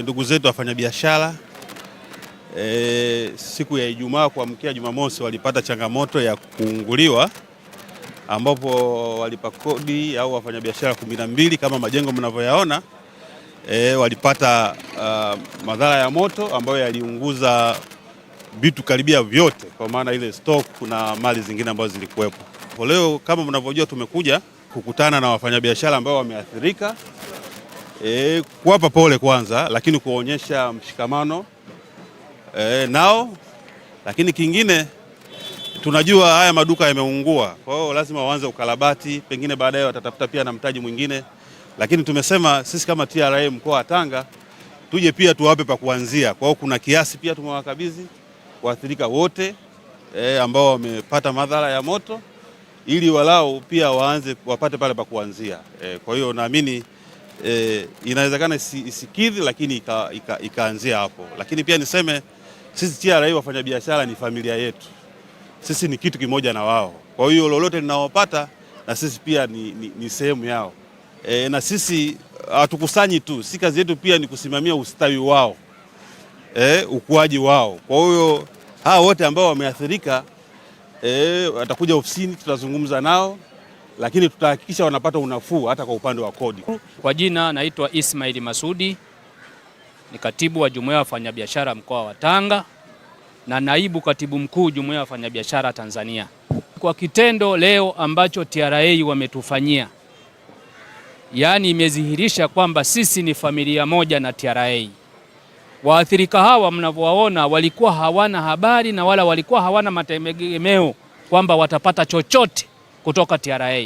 Ndugu zetu wafanyabiashara siku ya Ijumaa kuamkia Jumamosi walipata changamoto ya kuunguliwa, ambapo walipa kodi au wafanyabiashara 12 kama majengo mnavyoyaona walipata madhara ya moto ambayo yaliunguza vitu karibia vyote, kwa maana ile stock na mali zingine ambazo zilikuwepo. Leo kama mnavyojua tumekuja kukutana na wafanyabiashara ambao wameathirika, kuwapa pole kwanza, lakini kuonyesha mshikamano nao. Lakini kingine, tunajua haya maduka yameungua, kwa hiyo lazima waanze ukarabati, pengine baadaye watatafuta pia na mtaji mwingine, lakini tumesema sisi kama TRA mkoa wa Tanga tuje pia tuwape pa kuanzia. Kwa hiyo kuna kiasi pia tumewakabidhi waathirika wote ambao wamepata madhara ya moto, ili walau pia wapate pale pa kuanzia. Kwa hiyo naamini inawezekana isikidhi, lakini ikaanzia hapo. Lakini pia niseme sisi TRA wafanyabiashara ni familia yetu, sisi ni kitu kimoja na wao. Kwa hiyo lolote linaopata na sisi pia ni sehemu yao. Na sisi hatukusanyi tu, si kazi yetu pia ni kusimamia ustawi wao, ukuaji wao. Kwa hiyo hao wote ambao wameathirika watakuja ofisini, tutazungumza nao, lakini tutahakikisha wanapata unafuu hata kwa upande wa kodi. Kwa jina naitwa Ismail Masudi, ni katibu wa Jumuiya ya Wafanyabiashara mkoa wa Tanga na naibu katibu mkuu Jumuiya ya Wafanyabiashara Tanzania. Kwa kitendo leo ambacho TRA wametufanyia, yaani imedhihirisha kwamba sisi ni familia moja na TRA. Waathirika hawa mnavyowaona walikuwa hawana habari na wala walikuwa hawana mategemeo kwamba watapata chochote kutoka TRA.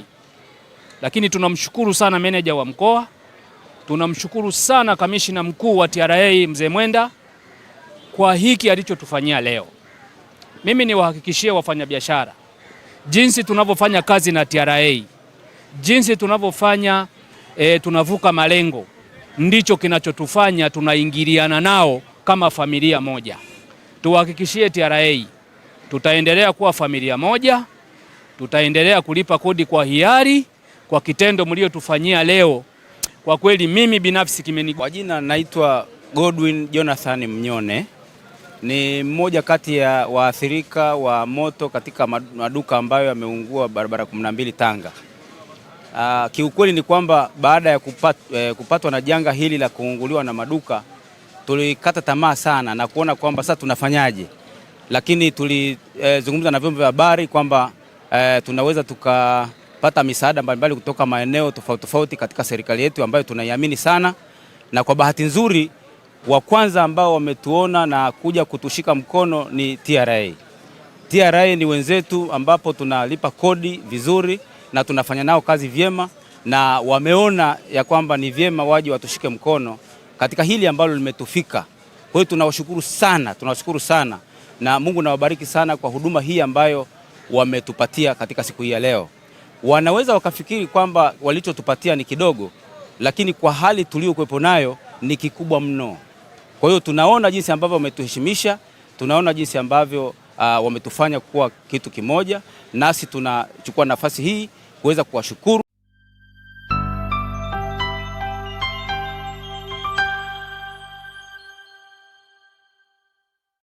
Lakini tunamshukuru sana meneja wa mkoa, tunamshukuru sana kamishina mkuu wa TRA Mzee Mwenda kwa hiki alichotufanyia leo. Mimi niwahakikishie wafanyabiashara, jinsi tunavyofanya kazi na TRA, jinsi tunavyofanya tunavuka malengo, ndicho kinachotufanya tunaingiliana nao kama familia moja. Tuwahakikishie TRA tutaendelea kuwa familia moja, tutaendelea kulipa kodi kwa hiari. Kwa kitendo mliotufanyia leo, kwa kweli mimi binafsi Kwa jina naitwa Godwin Jonathan Mnyone, ni mmoja kati ya waathirika wa moto katika maduka ambayo yameungua barabara 12 Tanga. Kiukweli ni kwamba baada ya kupatwa na janga hili la kuunguliwa na maduka, tulikata tamaa sana na kuona kwamba sasa tunafanyaje, lakini tulizungumza na vyombo vya habari kwamba tunaweza tukapata misaada mbalimbali kutoka maeneo tofauti katika serikali yetu ambayo tunaiamini sana, na kwa bahati nzuri wa kwanza ambao wametuona na kuja kutushika mkono ni TRA. TRA ni wenzetu ambapo tunalipa kodi vizuri na tunafanya nao kazi vyema, na wameona ya kwamba ni vyema waje watushike mkono katika hili ambalo limetufika. Kwa hiyo tunawashukuru sana na Mungu nawabariki sana kwa huduma hii ambayo wametupatia katika siku hii ya leo. Wanaweza wakafikiri kwamba walichotupatia ni kidogo, lakini kwa hali tuliokuwepo nayo ni kikubwa mno. Kwa hiyo tunaona jinsi ambavyo wametuheshimisha, tunaona jinsi ambavyo wametufanya kuwa kitu kimoja, nasi tunachukua nafasi hii kuweza kuwashukuru.